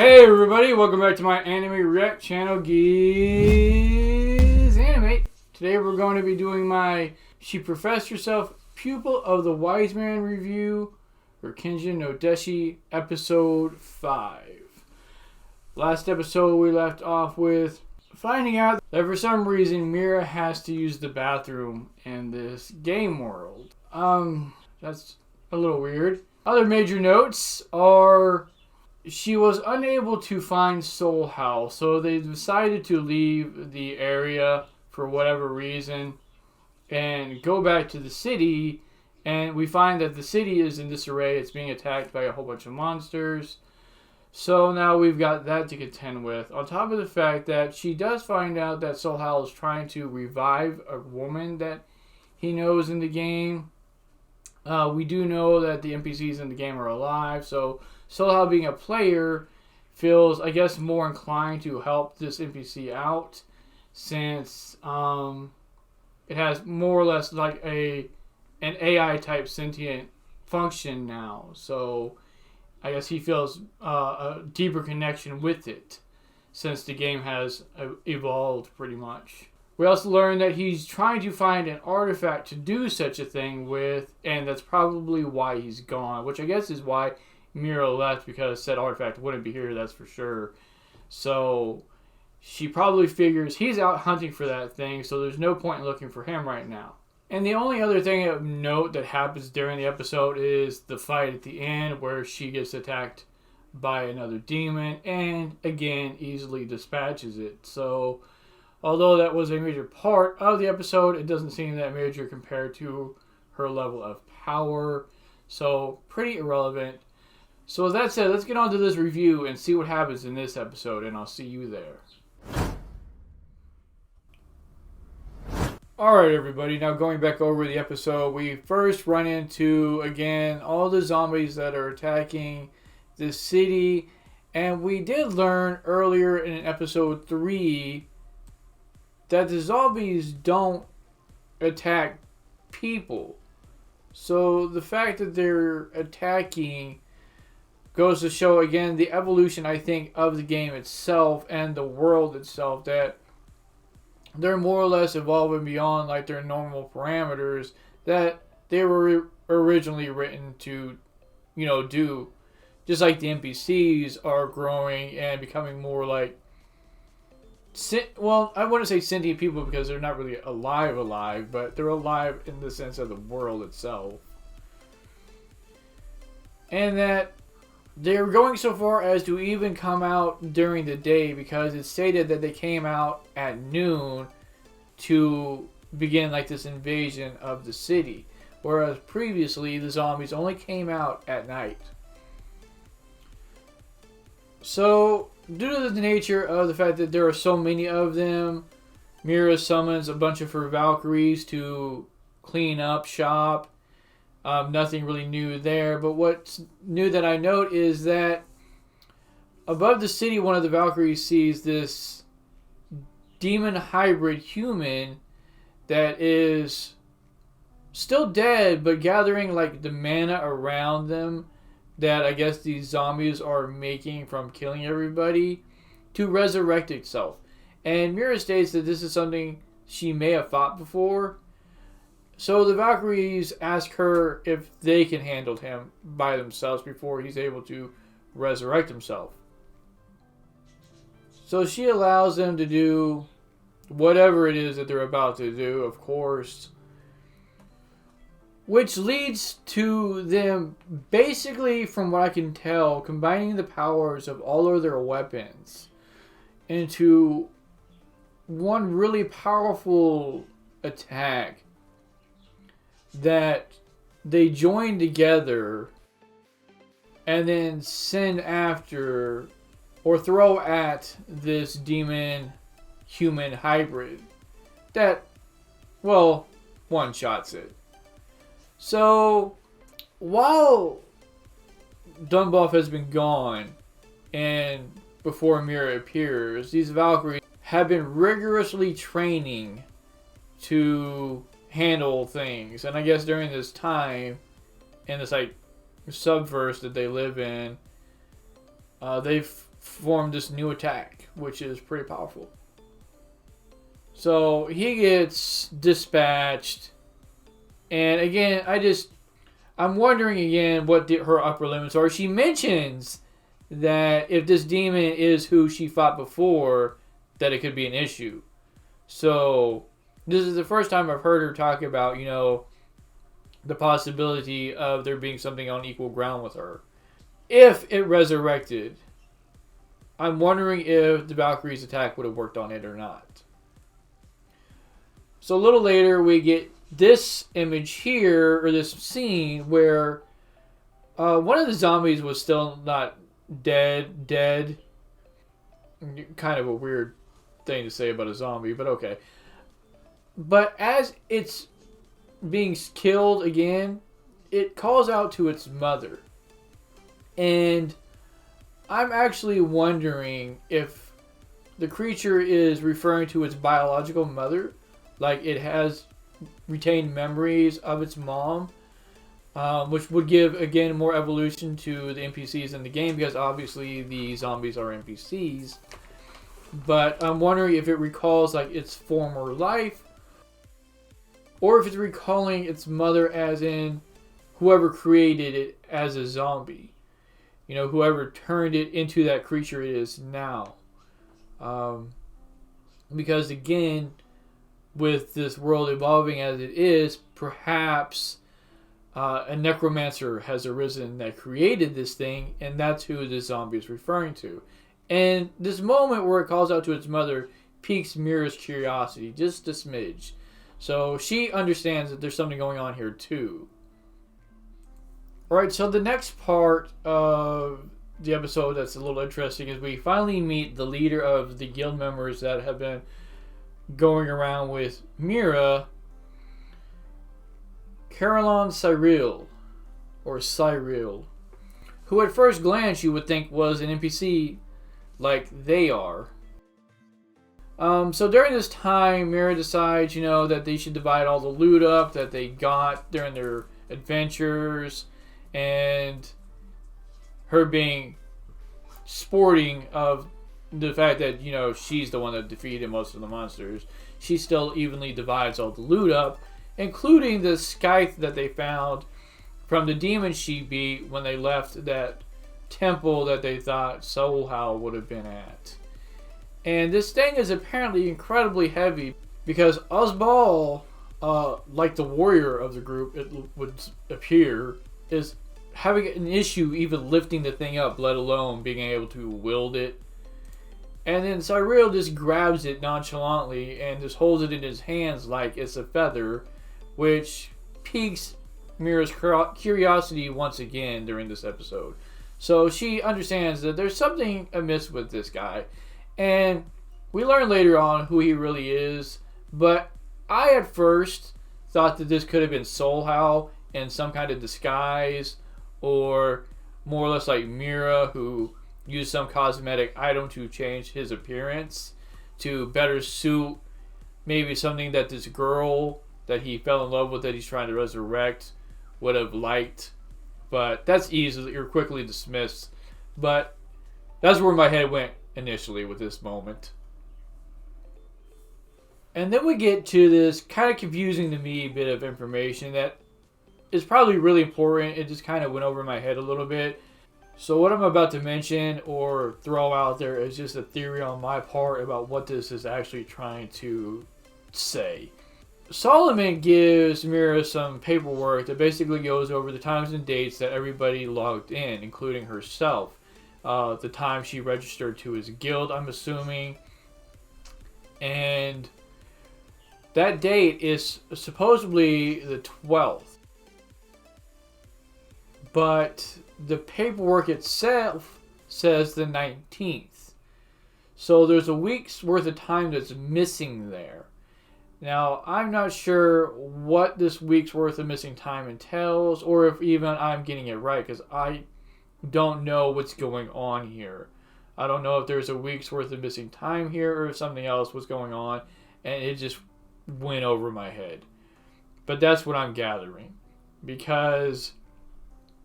Hey everybody, welcome back to my anime react channel, Gizanime. Today we're going to be doing my She Professed Herself Pupil of the Wise Man review for Kenja No Deshi, episode 5. Last episode we left off with finding out that for some reason Mira has to use the bathroom in this game world. That's a little weird. Other major notes are she was unable to find Soul House, so they decided to leave the area for whatever reason and go back to the city, and we find that the city is in disarray. It's being attacked by a whole bunch of monsters. So now we've got that to contend with. On top of the fact that she does find out that Soul House is trying to revive a woman that he knows in the game. We do know that the NPCs in the game are alive, so Soul being a player feels, I guess, more inclined to help this NPC out since it has more or less like an AI type sentient function now. So I guess he feels a deeper connection with it since the game has evolved pretty much. We also learned that he's trying to find an artifact to do such a thing with, and that's probably why he's gone, which I guess is why Mira left, because said artifact wouldn't be here, that's for sure. So she probably figures he's out hunting for that thing, so there's no point in looking for him right now. And the only other thing of note that happens during the episode is the fight at the end where she gets attacked by another demon and again easily dispatches it. So although that was a major part of the episode, it doesn't seem that major compared to her level of power. So pretty irrelevant. So with that said, let's get on to this review and see what happens in this episode, and I'll see you there. Alright everybody, now going back over the episode, we first run into, again, all the zombies that are attacking the city, and we did learn earlier in episode 3 that the zombies don't attack people. So the fact that they're attacking goes to show, again, the evolution, I think, of the game itself and the world itself, that they're more or less evolving beyond like their normal parameters that they were originally written to, do. Just like the NPCs are growing and becoming more like, well, I wouldn't say sentient people because they're not really alive, but they're alive in the sense of the world itself. And that they're going so far as to even come out during the day, because it's stated that they came out at noon to begin like this invasion of the city, whereas previously the zombies only came out at night. So due to the nature of the fact that there are so many of them, Mira summons a bunch of her valkyries to clean up shop. Nothing really new there, but what's new that I note is that above the city, one of the Valkyries sees this demon hybrid human that is still dead, but gathering like the mana around them that I guess these zombies are making from killing everybody to resurrect itself. And Mira states that this is something she may have fought before. So the Valkyries ask her if they can handle him by themselves before he's able to resurrect himself. So she allows them to do whatever it is that they're about to do, of course. Which leads to them basically, from what I can tell, combining the powers of all of their weapons into one really powerful attack that they join together and then send after or throw at this demon human hybrid that, well, one-shots it. So while Dunbuff has been gone and before Mira appears, these Valkyries have been rigorously training to handle things. And I guess during this time, in this like subverse that they live in, they've form this new attack, which is pretty powerful. So he gets dispatched, and again, I'm wondering again what her upper limits are. She mentions that if this demon is who she fought before, that it could be an issue. So this is the first time I've heard her talk about, the possibility of there being something on equal ground with her. If it resurrected, I'm wondering if the Valkyrie's attack would have worked on it or not. So a little later, we get this image here, or this scene, where one of the zombies was still not dead. Kind of a weird thing to say about a zombie, but okay. But as it's being killed again, it calls out to its mother. And I'm actually wondering if the creature is referring to its biological mother, like it has retained memories of its mom, which would give, again, more evolution to the NPCs in the game, because obviously the zombies are NPCs. But I'm wondering if it recalls like its former life, or if it's recalling its mother as in whoever created it as a zombie. Whoever turned it into that creature it is now. Because again, with this world evolving as it is, perhaps a necromancer has arisen that created this thing, and that's who this zombie is referring to. And this moment where it calls out to its mother piques Mira's curiosity, just a smidge. So she understands that there's something going on here too. Alright, so the next part of the episode that's a little interesting is we finally meet the leader of the guild members that have been going around with Mira, Carrillon Cyril, or Cyril, who at first glance you would think was an NPC like they are. So during this time, Mira decides, that they should divide all the loot up that they got during their adventures, and her being sporting of the fact that, she's the one that defeated most of the monsters, she still evenly divides all the loot up, including the scythe that they found from the demon she beat when they left that temple that they thought Soul Howl would have been at. And this thing is apparently incredibly heavy, because Osbal, like the warrior of the group, it would appear, is having an issue even lifting the thing up, let alone being able to wield it. And then Cyril just grabs it nonchalantly and just holds it in his hands like it's a feather, which piques Mira's curiosity once again during this episode. So she understands that there's something amiss with this guy. And we learn later on who he really is. But I at first thought that this could have been Soul Howl in some kind of disguise, or more or less like Mira, who used some cosmetic item to change his appearance to better suit maybe something that this girl that he fell in love with, that he's trying to resurrect, would have liked. But that's easily or quickly dismissed. But that's where my head went initially with this moment. And then we get to this kind of confusing to me bit of information that is probably really important. It just kind of went over my head a little bit. So what I'm about to mention or throw out there is just a theory on my part about what this is actually trying to say. Solomon gives Mira some paperwork that basically goes over the times and dates that everybody logged in, including herself. The time she registered to his guild, I'm assuming. And that date is supposedly the 12th. But the paperwork itself says the 19th. So there's a week's worth of time that's missing there. Now, I'm not sure what this week's worth of missing time entails, or if even I'm getting it right, because I don't know what's going on here. I don't know if there's a week's worth of missing time here, or if something else was going on, and it just went over my head. But that's what I'm gathering, because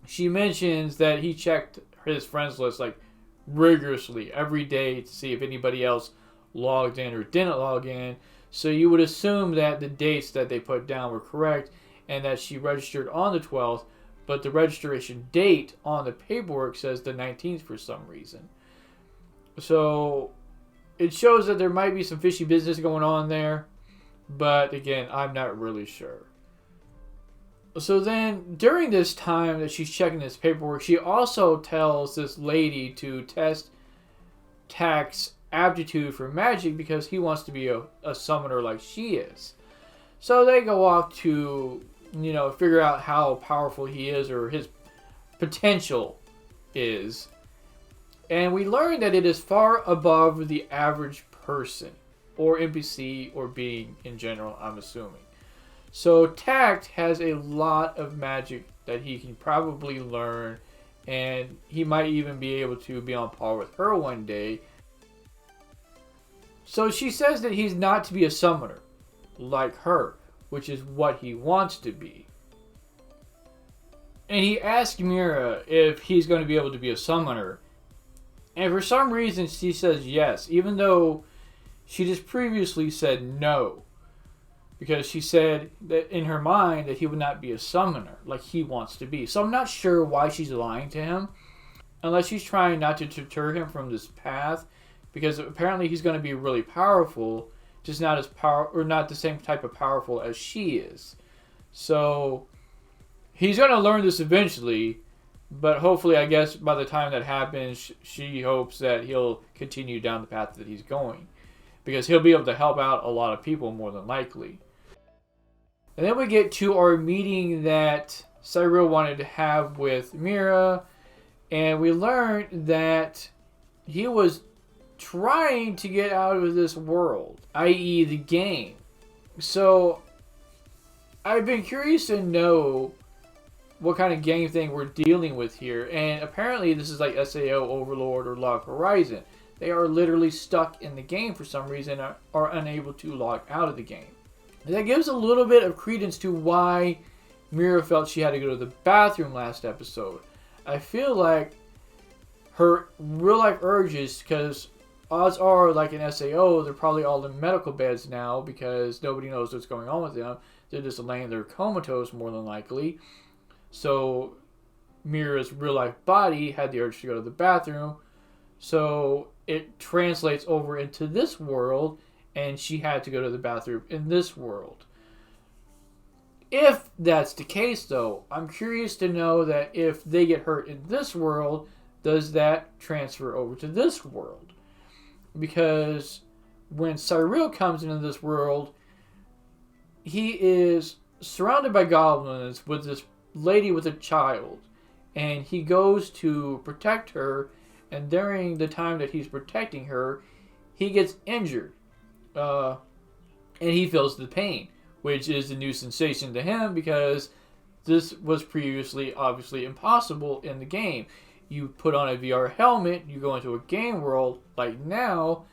she mentions that he checked his friends list like rigorously every day to see if anybody else logged in or didn't log in. So you would assume that the dates that they put down were correct and that she registered on the 12th, but the registration date on the paperwork says the 19th for some reason. So it shows that there might be some fishy business going on there, but again, I'm not really sure. So then, during this time that she's checking this paperwork, she also tells this lady to test Tacts' aptitude for magic because he wants to be a summoner like she is. So they go off to, figure out how powerful he is or his potential is. And we learn that it is far above the average person, or NPC, or being in general, I'm assuming. So Tact has a lot of magic that he can probably learn, and he might even be able to be on par with her one day. So she says that he's not to be a summoner like her, which is what he wants to be. And he asks Mira if he's going to be able to be a summoner. And for some reason she says yes, even though she just previously said no. Because she said that in her mind that he would not be a summoner like he wants to be. So I'm not sure why she's lying to him. Unless she's trying not to deter him from this path. Because apparently he's going to be really powerful. Just not as not the same type of powerful as she is. So he's going to learn this eventually. But hopefully, I guess by the time that happens, she hopes that he'll continue down the path that he's going. Because he'll be able to help out a lot of people more than likely. And then we get to our meeting that Cyril wanted to have with Mira. And we learn that he was trying to get out of this world, i.e. the game. So I've been curious to know what kind of game thing we're dealing with here. And apparently this is like SAO, Overlord, or Log Horizon. They are literally stuck in the game for some reason, are unable to log out of the game. And that gives a little bit of credence to why Mira felt she had to go to the bathroom last episode. I feel like her real life urges, because odds are, like in SAO, they're probably all in medical beds now because nobody knows what's going on with them. They're just laying there comatose more than likely. So Mira's real life body had the urge to go to the bathroom. So it translates over into this world, and she had to go to the bathroom in this world. If that's the case, though, I'm curious to know that if they get hurt in this world, does that transfer over to this world? Because when Cyril comes into this world, he is surrounded by goblins with this lady with a child, and he goes to protect her. And during the time that he's protecting her, he gets injured. And he feels the pain, which is a new sensation to him because this was previously obviously impossible in the game. You put on a VR helmet, you go into a game world. Like now,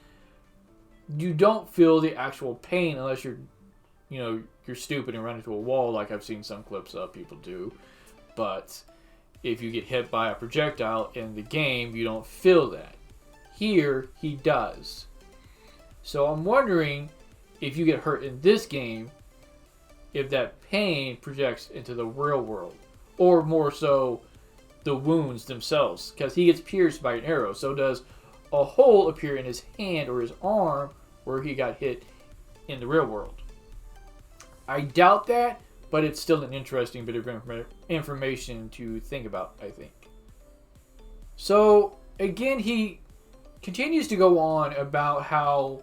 you don't feel the actual pain unless you're stupid and run into a wall like I've seen some clips of people do. But if you get hit by a projectile in the game, you don't feel that. Here, he does. So I'm wondering if you get hurt in this game, if that pain projects into the real world. Or more so, the wounds themselves. Because he gets pierced by an arrow. So does a hole appear in his hand or his arm where he got hit in the real world? I doubt that. But it's still an interesting bit of information to think about, I think. So, again, he continues to go on about how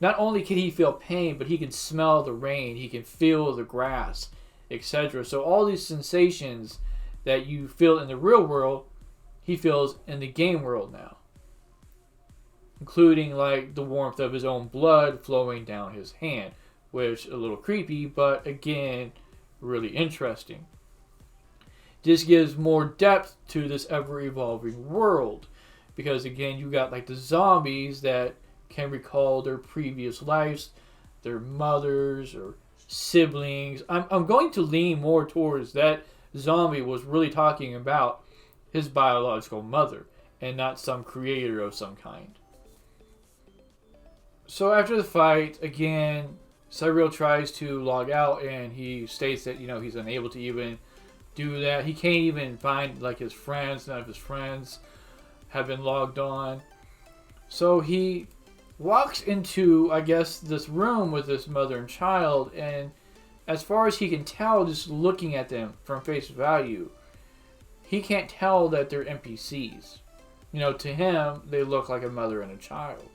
not only can he feel pain, but he can smell the rain, he can feel the grass, etc. So all these sensations that you feel in the real world, he feels in the game world now. Including like the warmth of his own blood flowing down his hand. Which a little creepy, but again, really interesting. This gives more depth to this ever-evolving world. Because again, you got like the zombies that can recall their previous lives, their mothers or siblings. I'm going to lean more towards that zombie was really talking about his biological mother and not some creator of some kind. So after the fight, again, Cyril tries to log out, and he states that, he's unable to even do that. He can't even find, like, his friends. None of his friends have been logged on. So he walks into, I guess, this room with this mother and child, and as far as he can tell, just looking at them from face value, he can't tell that they're NPCs. To him, they look like a mother and a child.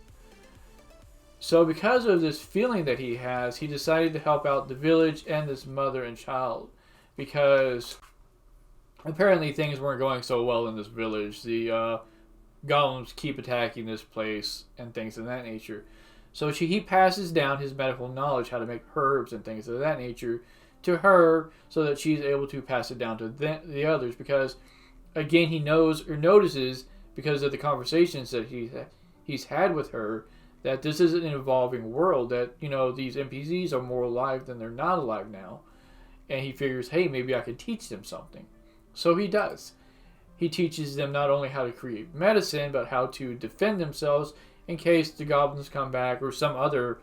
So because of this feeling that he has, he decided to help out the village and this mother and child, because apparently things weren't going so well in this village. The golems keep attacking this place and things of that nature. So he passes down his medical knowledge, how to make herbs and things of that nature, to her, so that she's able to pass it down to the others. Because, again, he knows or notices, because of the conversations that he's had with her, that this is an evolving world, that, these NPCs are more alive than they're not alive now. And he figures, hey, maybe I could teach them something. So he does. He teaches them not only how to create medicine, but how to defend themselves in case the goblins come back, or some other,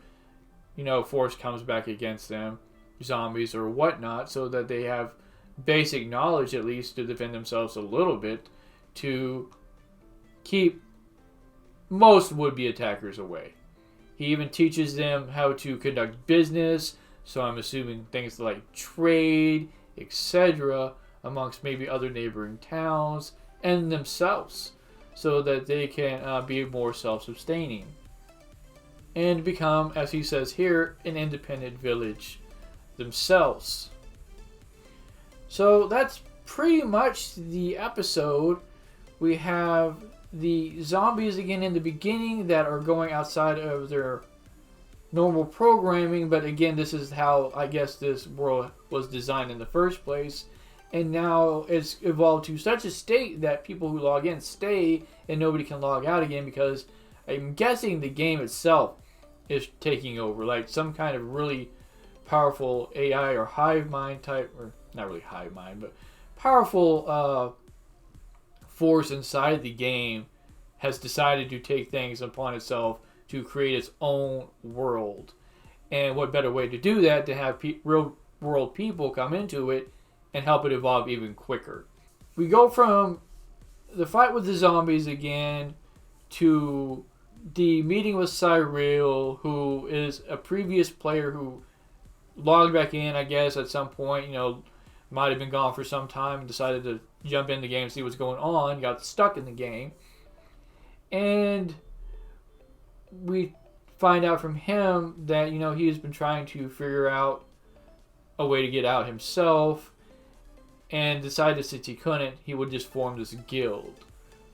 force comes back against them, zombies or whatnot, so that they have basic knowledge at least to defend themselves a little bit, to keep most would-be attackers away. He even teaches them how to conduct business, so I'm assuming things like trade, etc., amongst maybe other neighboring towns and themselves, so that they can be more self-sustaining and become, as he says here, an independent village themselves. So that's pretty much the episode. We have the zombies again in the beginning that are going outside of their normal programming, but again, this is how I guess this world was designed in the first place, and now it's evolved to such a state that people who log in stay and nobody can log out again, because I'm guessing the game itself is taking over, like some kind of really powerful AI or hive mind type, or not really hive mind, but powerful force inside the game has decided to take things upon itself to create its own world. And what better way to do that to have real world people come into it and help it evolve even quicker. We go from the fight with the zombies again to the meeting with Cyril, who is a previous player who logged back in, I guess, at some point, might have been gone for some time and decided to jump in the game and see what's going on, got stuck in the game. And we find out from him that, he has been trying to figure out a way to get out himself, and decided since he couldn't, he would just form this guild.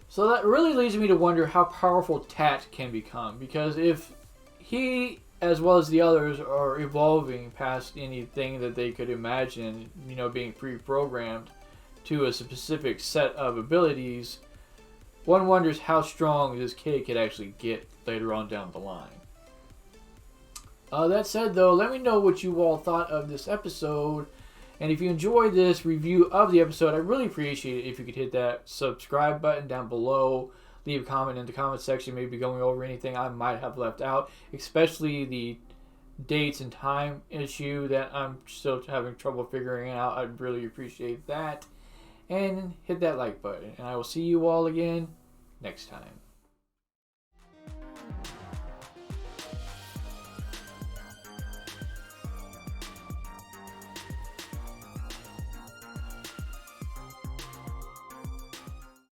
So that really leads me to wonder how powerful Tat can become, because if he, as well as the others, are evolving past anything that they could imagine, being pre-programmed to a specific set of abilities, one wonders how strong this kid could actually get later on down the line. That said, though, let me know what you all thought of this episode. And if you enjoyed this review of the episode, I'd really appreciate it if you could hit that subscribe button down below. Leave a comment in the comment section, maybe going over anything I might have left out, especially the dates and time issue that I'm still having trouble figuring out. I'd really appreciate that. And hit that like button. And I will see you all again next time.